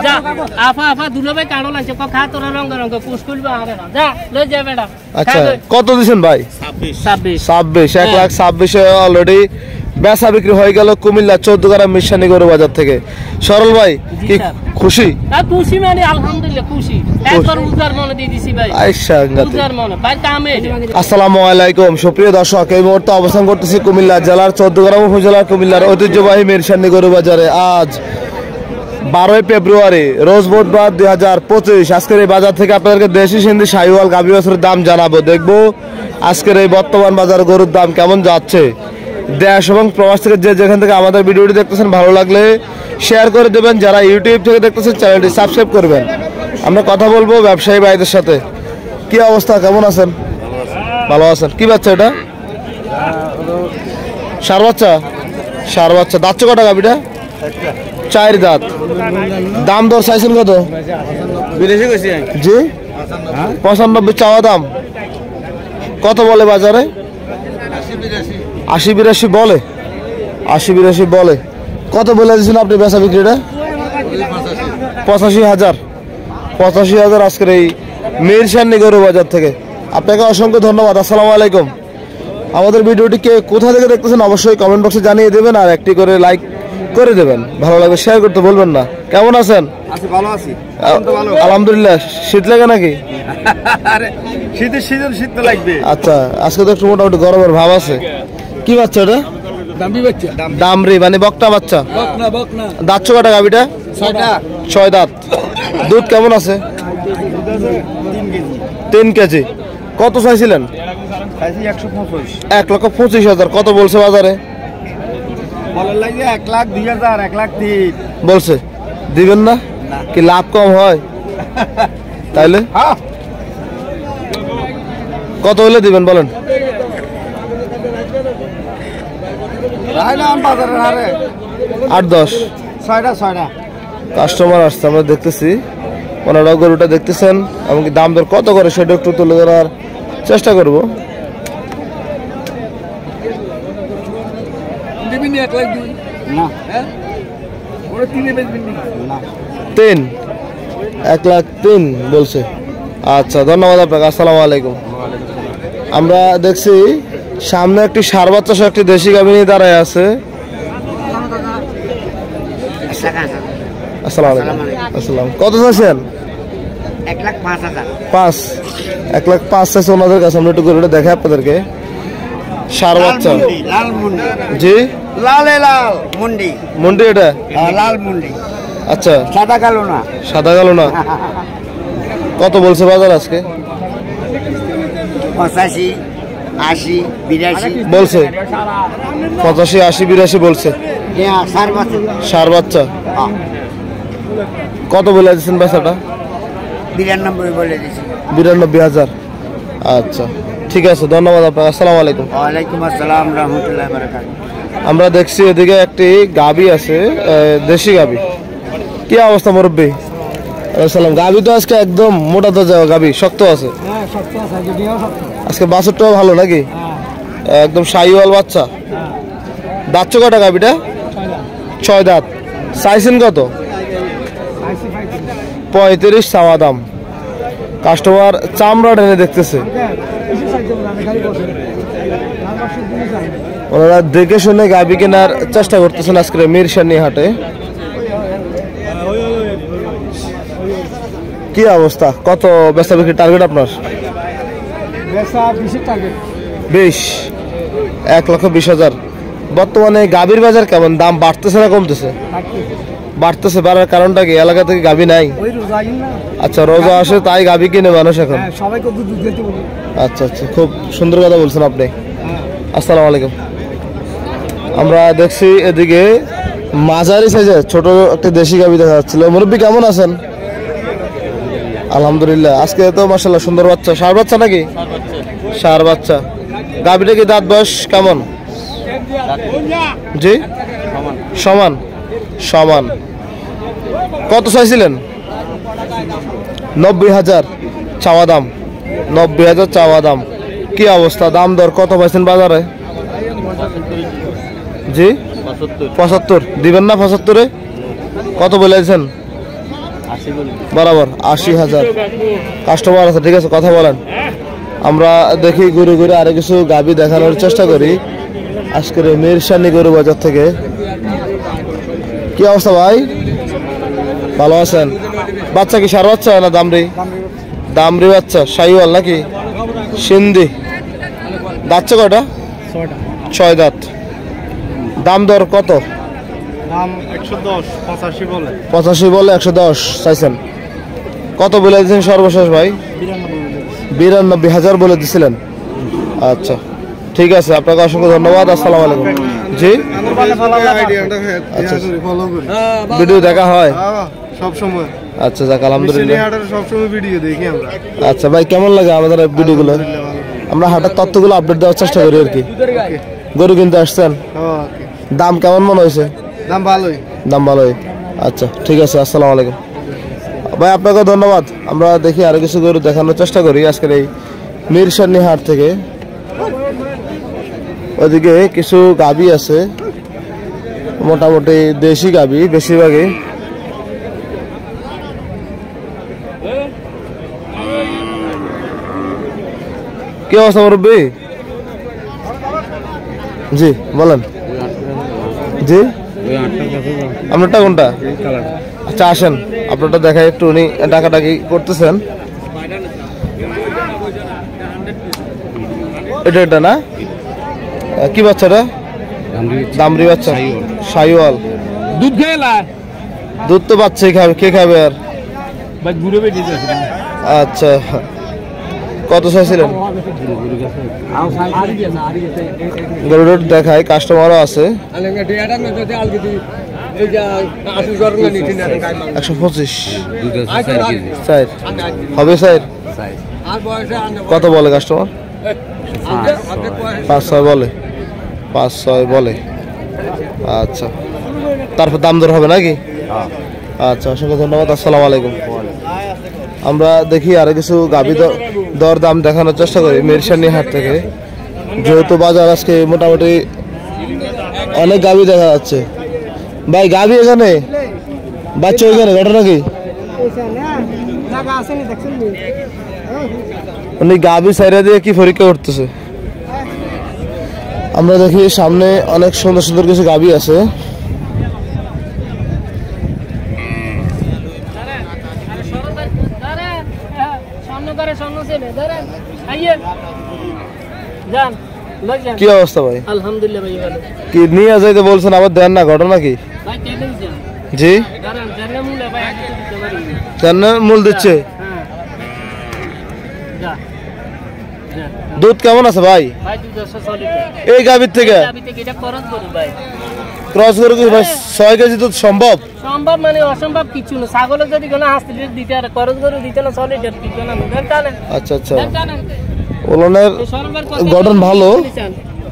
যা আফা আফা দুলাভাই কাড়ো লাগছে খা তোরা রঙ রঙ পুশ করবে আরে না যা লই যা বেটা। আচ্ছা কত দিবেন ভাই? 26 1,26,000 অলরেডি বেচা বিক্রি হয়ে গেল কুমিল্লা 14 গ্রাম মিশানি গরু বাজার থেকে। সরল ভাই কি খুশি? খুশি মানে আলহামদুলিল্লাহ খুশি। একবার উজার মনে দিয়ে দিছি ভাই। আচ্ছা উজার মনে ভাই কামে। আসসালামু আলাইকুম সুপ্রিয় দর্শক, এই মুহূর্তে অবস্থান করতেছি কুমিল্লা জেলার 14 গ্রাম উপজেলার কুমিল্লার ঐতিহ্যবাহী মিরসানি গরু বাজারে। আজ 12 ফেব্রুয়ারি রোজ বুধবার 2025। আজকের এই বাজার থেকে আপনাদেরকে দেশি সিন্ধি শাহিওয়াল গাভী বাছুরের দাম জানাবো। দেখবো আজকের এই বর্তমান বাজার গরুর দাম কেমন যাচ্ছে। দেশ এবং প্রবাস থেকে যে যেখান থেকে আমাদের ভিডিওটি দেখতেছেন ভালো লাগলে শেয়ার করে দেবেন। যারা ইউটিউব থেকে দেখতেছেন চ্যানেলটি সাবস্ক্রাইব করবেন। আমরা কথা বলবো ব্যবসায়ী ভাইদের সাথে। কি অবস্থা, কেমন আছেন? ভালো আছেন। কি বাচ্চা এটা? সার বাচ্চা। সার বাচ্চা। দাঁতছে কটা গাভীটা? 4 দাঁত। দাম দর চাইছেন কত? জি 95 চাওয়া দাম। কত বলে বাজারে? 80-82 বলে। 80-82 বলে। কত বলে দিয়েছেন আপনি বেচা বিক্রিটা? 85,000। 85,000 আজকের এই মিরসানি গরু বাজার থেকে। আপনাকে অসংখ্য ধন্যবাদ। আসসালামু আলাইকুম। আমাদের ভিডিওটি কে কোথা থেকে দেখতেছেন অবশ্যই কমেন্ট বক্সে জানিয়ে দেবেন, আর একটি করে লাইক করে দেবেন। ভালো লাগবে শেয়ার করতে বলবেন না। কেমন আছেন? ভালো আছি আলহামদুলিল্লাহ। শীত লাগে নাকি? শীতের সিজন, শীত তো লাগবে। আচ্ছা আজকে তো একটু মোটামুটি গরমের ভাব আছে। কি বাচ্চা এটা? দামরি মানে বকটা বাচ্চা। দাঁত কটা গাভীটা? 6 দাঁত। দুধ কেমন আছে? 3 কেজি। কত চাইছিলেন? 1,25,000। কত বলছে বাজারে? 1,02,000 1,03,000 বলছে। দিবেন না? কি লাভ কম হয়? তাইলে কত হলে দিবেন বলেন? 8-10 কাস্টমার আসছে, আমরা দেখতেছি। ওনারা গরুটা দেখতেছেন, এমনকি দাম দর কত করে সেটা একটু তুলে ধরার চেষ্টা করব। 1,03,000 বলছে। আচ্ছা ধন্যবাদ আপনাকে। আসসালামু আলাইকুম। আমরা দেখছি সামনে একটি ষাঁড় বাচ্চা সহ একটি দেশি গাভী নিয়ে দাঁড়ায় আছে। আসসালামু আলাইকুম। আসসালাম। কত চাইছেন? 1,05,000 চাইছে ওনাদের কাছে। আমরা একটু গরুটা দেখাই আপনাদেরকে। ষাঁড় বাচ্চা। জি লাল মুন্ডি এটা? লাল মুন্ডি। আচ্ছা সাদা কালো না। সাদা কালো না। কত বলছে বাজার আজকে? 85, 80, 82 বলছে। 85, 80, 82 বলছে। ষাঁড় বাচ্চা। কত বলে দিচ্ছেন বেচাটা? 92 বলে দিচ্ছি। 92,000। আচ্ছা ঠিক আছে, ধন্যবাদ আপনাকে। আসসালামু আলাইকুম। ওয়ালাইকুম আসসালাম রাহমাতুল্লাহি ওয়া বারাকাতুহু। আমরা দেখছি এদিকে একটি গাভী আছে, দেশি গাভী। কি অবস্থা মুরব্বী? আসসালাম। গাভী তো আজকে একদম মোটা তাজা গাভী, শক্ত আছে। আজকে বাছুরটাও ভালো নাকি? একদম শাহিওয়াল বাচ্চা। দাঁতছে কটা গাভীটা? 6 দাঁত। চাইছেন কত? 35 চাওয়া দাম। কাস্টমার চামড়া টেনে দেখতেছে। ওনারা দেখে শুনে গাভী কেনার চেষ্টা করতেছেন আজকে মিরসানি হাটে। কি অবস্থা, কত বেচা বিক্রি টার্গেট আপনার? 20, 1,20,000। বর্তমানে গাভীর বাজার কেমন? দাম বাড়তেছে না কমতেছে? বাড়তেছে। বাড়ার কারণটা কি? এলাকা থেকে গাভী নাই। আচ্ছা রোজা আসে তাই গাভী কিনে মানুষ এখন। আচ্ছা আচ্ছা, খুব সুন্দর কথা বলছেন আপনি। আসসালামু আলাইকুম। আমরা দেখছি এদিকে মাঝারি সাইজের ছোট একটা দেশি গাভী দেখা যাচ্ছিল। মুরব্বী কেমন আছেন? আলহামদুলিল্লাহ। আজকে তো মাশাআল্লাহ সুন্দর বাচ্চা। ষাঁড় বাচ্চা নাকি? ষাঁড় বাচ্চা। গাভীটা কি দাঁত বয়স কেমন? জি সমান। সমান। কত চাইছিলেন? 90,000 চাওয়া দাম। 90,000 চাওয়া দাম। কি অবস্থা, দাম দর কত পাইছেন বাজারে? জি 75। দিবেন না 75-এ? কত বলেছেন? বরাবর 80,000 কাস্টমার আছে। ঠিক আছে, কথা বলেন। আমরা দেখি ঘুরে ঘুরে আরো কিছু গাবি দেখানোর চেষ্টা করি আজকের মিরসানি গরু বাজার থেকে। কি অবস্থা ভাই, ভালো আছেন? বাচ্চা কি সার বাচ্চা না দামরি? দামরি বাচ্চা, শাহিওয়াল নাকি সিন্ধি? দাঁতছে কয়টা? 6 দাঁত। দাম দর কত? দাম 110, 85 বলে। 85 বলে, 110 চাইছেন। কত বলে দিয়েছেন সর্বশেষ ভাই? 92,000 বলে দিছিলেন। আচ্ছা ঠিক আছে, আপনাকে অসংখ্য ধন্যবাদ। আসসালামু আলাইকুম। জি আচ্ছা, ভিডিও দেখা হয় সব সময়। আচ্ছা যাক, আলহামদুলিল্লাহ। সব সময় ভিডিও দেখি আমরা। আচ্ছা ভাই, কেমন লাগে আমাদের ভিডিওগুলো? আমরা হাটের তথ্যগুলো আপডেট দেওয়ার চেষ্টা করি আর কি। গরু কিনতে আসছেন, দাম কেমন মনে হয়েছে? দাম ভালোই। দাম ভালোই। আচ্ছা ঠিক আছে, আসসালামু আলাইকুম ভাই, আপনাকে ধন্যবাদ। আমরা দেখি আরো কিছু গরু দেখানোর চেষ্টা করি আজকের এই মিরসানি হাট থেকে। ওদিকে কিছু গাবি আছে, মোটামুটি দেশি গাবি বেশিরভাগই। কি অবস্থা মুরব্বি? জি বলেন। জি আপনারটা কোনটা? আচ্ছা আসেন, আপনারটা দেখাই একটু। উনি ডাকাডাকি করতেছেন। এটা না, কি বাচ্চাটা? দামরি বাচ্চা, শাহিওয়াল। দুধ খেলা দুধ তো বাচ্চাই খাবে, কে খাবে আর? আচ্ছা, কত চাইছিলেন? গরুটা দেখায়, কাস্টমারও আছে। 125 স্যার হবে স্যার। কত বলে কাস্টমার? 5-6 বলে, 5-6 বলে। আচ্ছা, তারপর দাম দর হবে নাকি? আচ্ছা, অসংখ্য ধন্যবাদ। আসসালামু আলাইকুম। আমরা দেখি আরো কিছু গাবি দর দাম দেখানোর চেষ্টা করি মিরসানি হাট থেকে, যেহেতু বাজার আজকে মোটামুটি অনেক গাবি দেখা যাচ্ছে। ভাই গাবি এখানে, বাচ্চা ওইখানে, ঘটনা কি? উনি গাবি সাইরা দিয়ে কি পরীক্ষা করতেছে। আমরা দেখি সামনে অনেক সুন্দর সুন্দর কিছু গাবি আছে। কি অবস্থা ভাই? আলহামদুলিল্লাহ ভাই ভালো। কি নিয়ে যাইতে বলছেন, আবার দেন না, ঘটনা কি? ভাই টেনশন জি জানেন মূল্য ভাই আগে তো দিতে পারি। কেন মূল দিচ্ছে? যা দুধ কেমন আছে ভাই? ভাই 200 লিটার এই গাভীর থেকে? গাভী থেকে এটা খরচ করি ভাই। ক্রস করে কি ভাই 6 কেজি দুধ সম্ভব? সম্ভব মানে অসম্ভব কিছু না। ছাগলের যদি কোনো হাসতে দিতে আর খরচ করে দিতে না 6 লিটার কিছু না। জানেন? আচ্ছা আচ্ছা, ওলনের গঠন ভালো,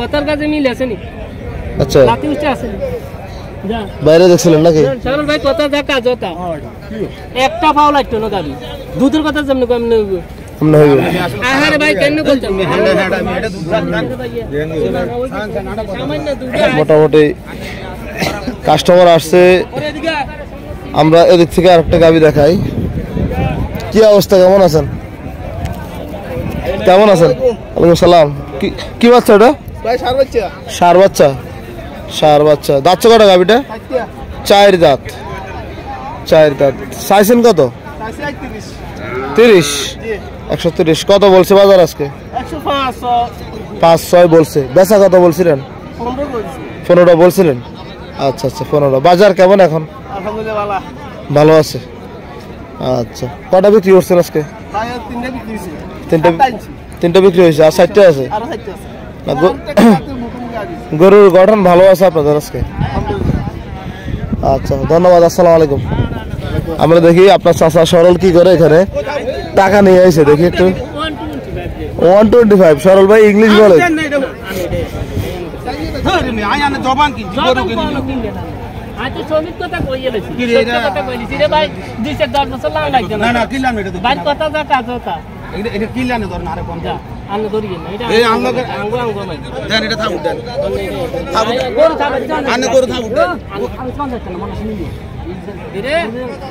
কথার কাছে মিল আছে নি? আচ্ছা লাতি উঠে আছে যা বাইরে দেখছিলেন নাকি? সরল ভাই কথা যা কাজ হতা একটা পাও লাগতো না গাবি। দুধের কথা যেমন কেমন হইবে আমরা হইব। আহারে ভাই কেন বলছেন? মোটামুটি কাস্টমার আসছে, আমরা এদিক থেকে আরেকটা গাবি দেখাই। কি অবস্থা, কেমন আছেন? কেমন আছেন? ওয়ালাইকুম সালাম। কি বাচ্চা ওটা? সার বাচ্চা। সার বাচ্চা। দাঁত কটা গাবিটা? 4 দাঁত। 4 দাঁত। চাইছেন কত? 30। 130। কত বলছে বাজার আজকে? 5-6 বলছে। বেচা কত বলছিলেন? 15 বলছিলেন। আচ্ছা আচ্ছা, 15। বাজার কেমন এখন? ভালো আছে। আচ্ছা, কটা বিক্রি করছেন আজকে? 3টা বিক্রি হয়েছে, আর 4টা আছে। গরুর গঠন ভালো আছে আপনাদের আজকে? আচ্ছা ধন্যবাদ। আসসালামু আলাইকুম। আমরা দেখি আপনার চাচা সরল কি করে এখানে টাকা নিয়ে আসে, দেখি একটু। 125। সরল ভাই ইংলিশ বলে।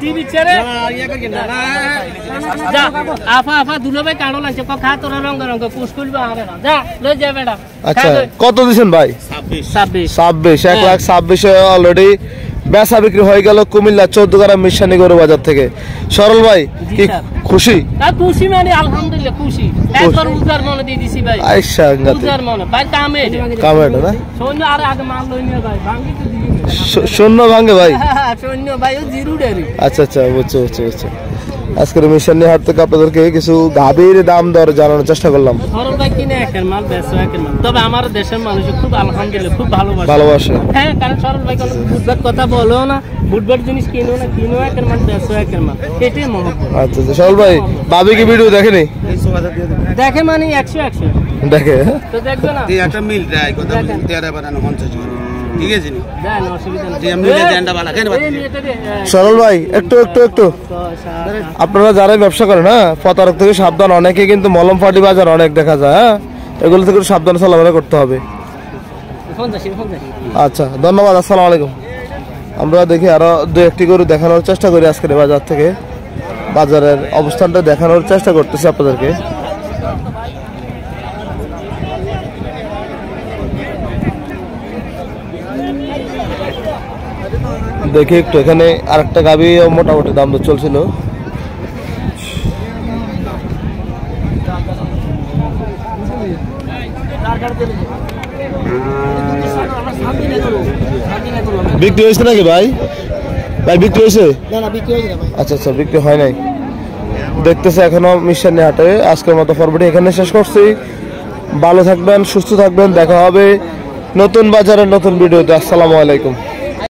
টিভি ছেড়ে যা আফা আফা দুলো ভাই কাঁড়ো লাগছে খা তোরা রঙ রঙ পুষ করবো আরে না যা লই যা বেটা আচ্ছা কত দিছেন ভাই? 26 1,26,000 অলরেডি বেচা বিক্রি হয়ে গেল কুমিল্লা 14 গ্রাম মিশানি গরু বাজার থেকে। সরল ভাই কি খুশি? খুশি মানে আলহামদুলিল্লাহ খুশি। একবার উজার মনে দিয়ে দিছি ভাই। আচ্ছা উজার মনে ভাই কামে না শূন্য আর আগে মাল লই নিয়ে ভাই ভাঙি তো দিবি শূন্য ভাঙে ভাই। শূন্য ভাই ও জিরো ডেরি। আচ্ছা আচ্ছা বুঝছো। আজকের মিশানি হাট থেকে আপনাদেরকে কিছু গাভীর দাম দর জানানোর চেষ্টা করলাম। সরল ভাই কিনে একের মাল বেচো একের মাল, তবে আমার দেশের মানুষ খুব আলহামদুলিল্লাহ খুব ভালোবাসে। হ্যাঁ কারণ সরল ভাই কোনো বুটবার কথা বলো না, বুটবার জিনিস কিনো না, কিনো একের মাল বেচো একের মাল, এটাই মহব্বত। আচ্ছা সরল ভাই ভাবি কি ভিডিও দেখেনি? দেখে মানে 100 দেখে তো দেখবে না একটা মিল দেয় কথা তেরা বানানো 50 ঠিক আছে নি দেন অসুবিধা নেই। যে মিলে দেনটা ভালো কেন সরল ভাই একটু আপনারা যারা ব্যবসা করেন হ্যাঁ প্রতারক থেকে সাবধান। অনেকে কিন্তু মলম ফাটি বাজার অনেক দেখা যায়, হ্যাঁ এগুলো থেকে সাবধানে চলাফেরা করতে হবে। আচ্ছা ধন্যবাদ, আসসালামু আলাইকুম। আমরা দেখি আরো দু একটি গরু দেখানোর চেষ্টা করি আজকের বাজার থেকে, বাজারের অবস্থানটা দেখানোর চেষ্টা করতেছি আপনাদেরকে। দেখি একটু এখানে আরেকটা গাভী মোটামুটি দাম তো চলছিল। বিক্রি হয়েছে নাকি ভাই? বিক্রি হয়েছে? আচ্ছা বিক্রি হয় নাই দেখতেছে এখনো মিশানি হাটে। আজকের মতো পর্বটি এখানে শেষ করছি। ভালো থাকবেন, সুস্থ থাকবেন, দেখা হবে নতুন বাজারের নতুন ভিডিওতে। আসসালামু আলাইকুম।